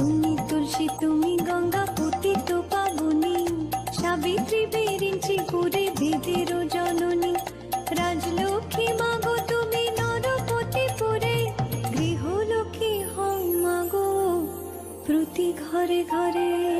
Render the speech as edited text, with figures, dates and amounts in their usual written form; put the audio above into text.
তুমি তুলসী তুমি গঙ্গা পতিত পাবনী, সাবিত্রী বিরিঞ্চি পুরে বেদের জননী। রাজলক্ষ্মী মাগো তুমি নরপতি পুরে, গৃহলক্ষ্মী হও মাগো প্রতি ঘরে ঘরে।